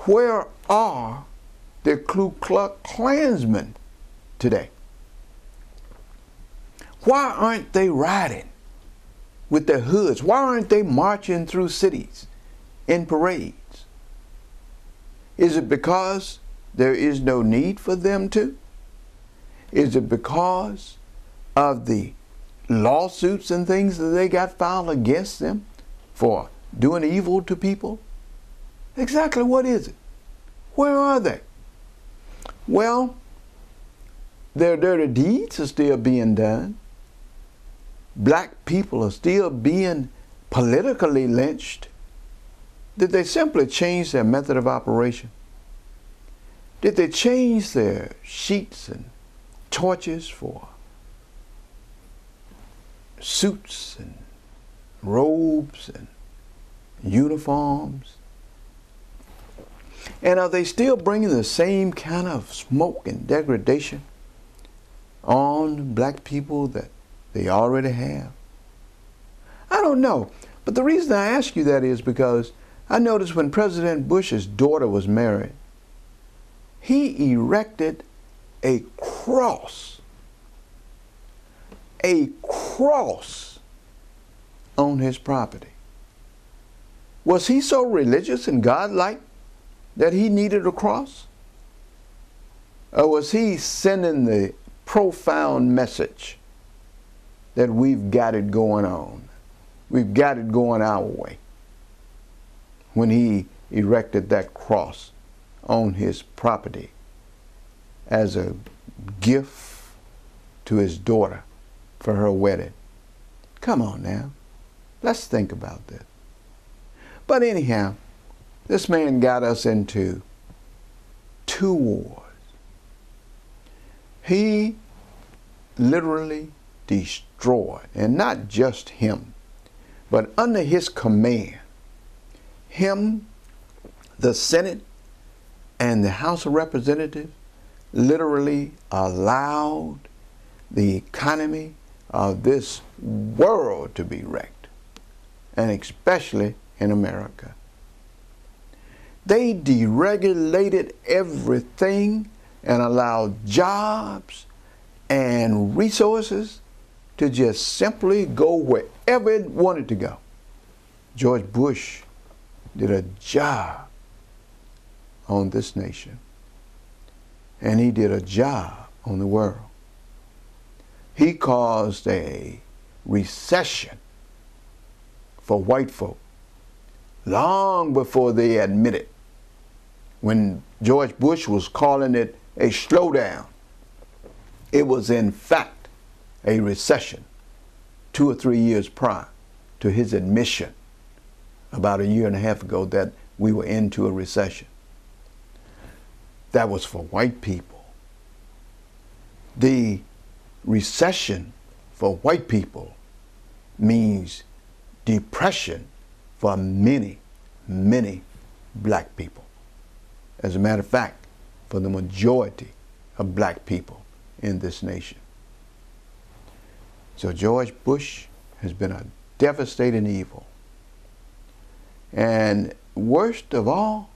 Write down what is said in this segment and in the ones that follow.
Where are the Ku Klux Klansmen today? Why aren't they riding with their hoods? Why aren't they marching through cities in parades? Is it because there is no need for them to? Is it because of the lawsuits and things that they got filed against them for doing evil to people? Exactly what is it? Where are they? Well, their dirty deeds are still being done. Black people are still being politically lynched. Did they simply change their method of operation? Did they change their sheets and torches for suits and robes and uniforms? And are they still bringing the same kind of smoke and degradation on black people that they already have? I don't know. But the reason I ask you that is because I noticed when President Bush's daughter was married, he erected a cross on his property. Was he so religious and godlike that he needed a cross? Or was he sending the profound message that we've got it going on? We've got it going our way, when he erected that cross on his property as a gift to his daughter for her wedding. Come on now, let's think about this. But anyhow, this man got us into 2 wars. He literally destroyed, and not just him, but under his command, him, the Senate, and the House of Representatives literally allowed the economy of this world to be wrecked, and especially in America. They deregulated everything and allowed jobs and resources to just simply go wherever it wanted to go. George Bush did a job on this nation, and he did a job on the world. He caused a recession for white folk long before they admitted. When George Bush was calling it a slowdown, it was in fact a recession 2 or 3 years prior to his admission about 1.5 years ago that we were into a recession. That was for white people. The recession for white people means depression for many, many black people. As a matter of fact, for the majority of black people in this nation. So George Bush has been a devastating evil. And worst of all,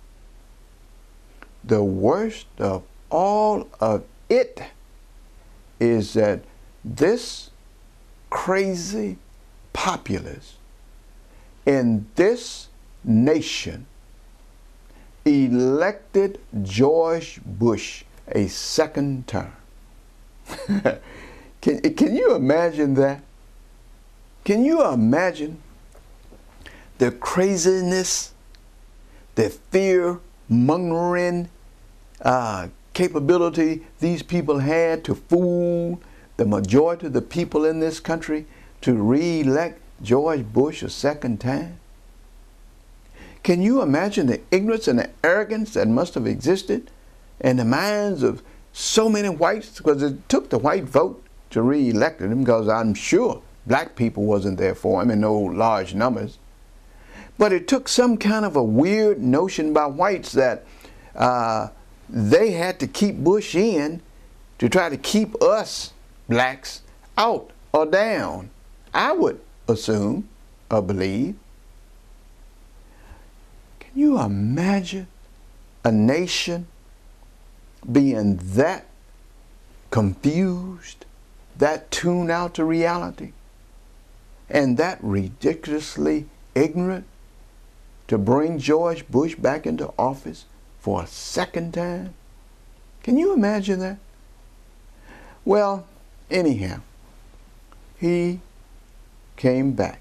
the worst of all of it is that this crazy populace in this nation elected George Bush a second term. Can you imagine that? Can you imagine the craziness, the fear-mongering capability these people had to fool the majority of the people in this country to re-elect George Bush a second time? Can you imagine the ignorance and the arrogance that must have existed in the minds of so many whites? Because it took the white vote to re-elect him, because I'm sure black people wasn't there for him in no large numbers. But it took some kind of a weird notion by whites that they had to keep Bush in to try to keep us blacks out or down, I would assume or believe. Can you imagine a nation being that confused, that tuned out to reality, and that ridiculously ignorant to bring George Bush back into office for a second time? Can you imagine that? Well, anyhow, he came back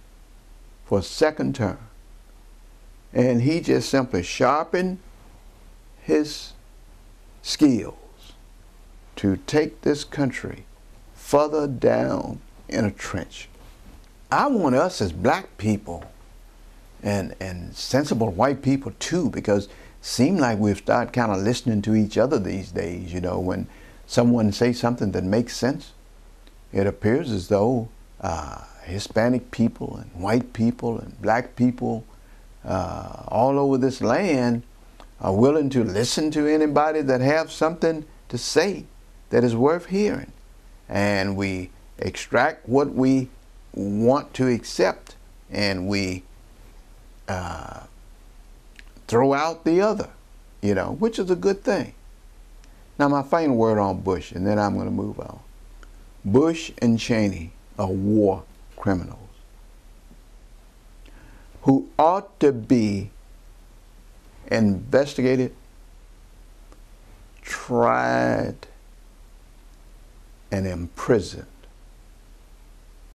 for a second term, and he just simply sharpened his skills to take this country further down in a trench. I want us as black people and sensible white people too, because it seems like we've started kind of listening to each other these days. You know, when someone says something that makes sense, it appears as though Hispanic people and white people and black people all over this land are willing to listen to anybody that have something to say that is worth hearing. And we extract what we want to accept, and we throw out the other, you know, which is a good thing. Now, my final word on Bush, and then I'm going to move on. Bush and Chaney are war criminals who ought to be investigated, tried, and imprisoned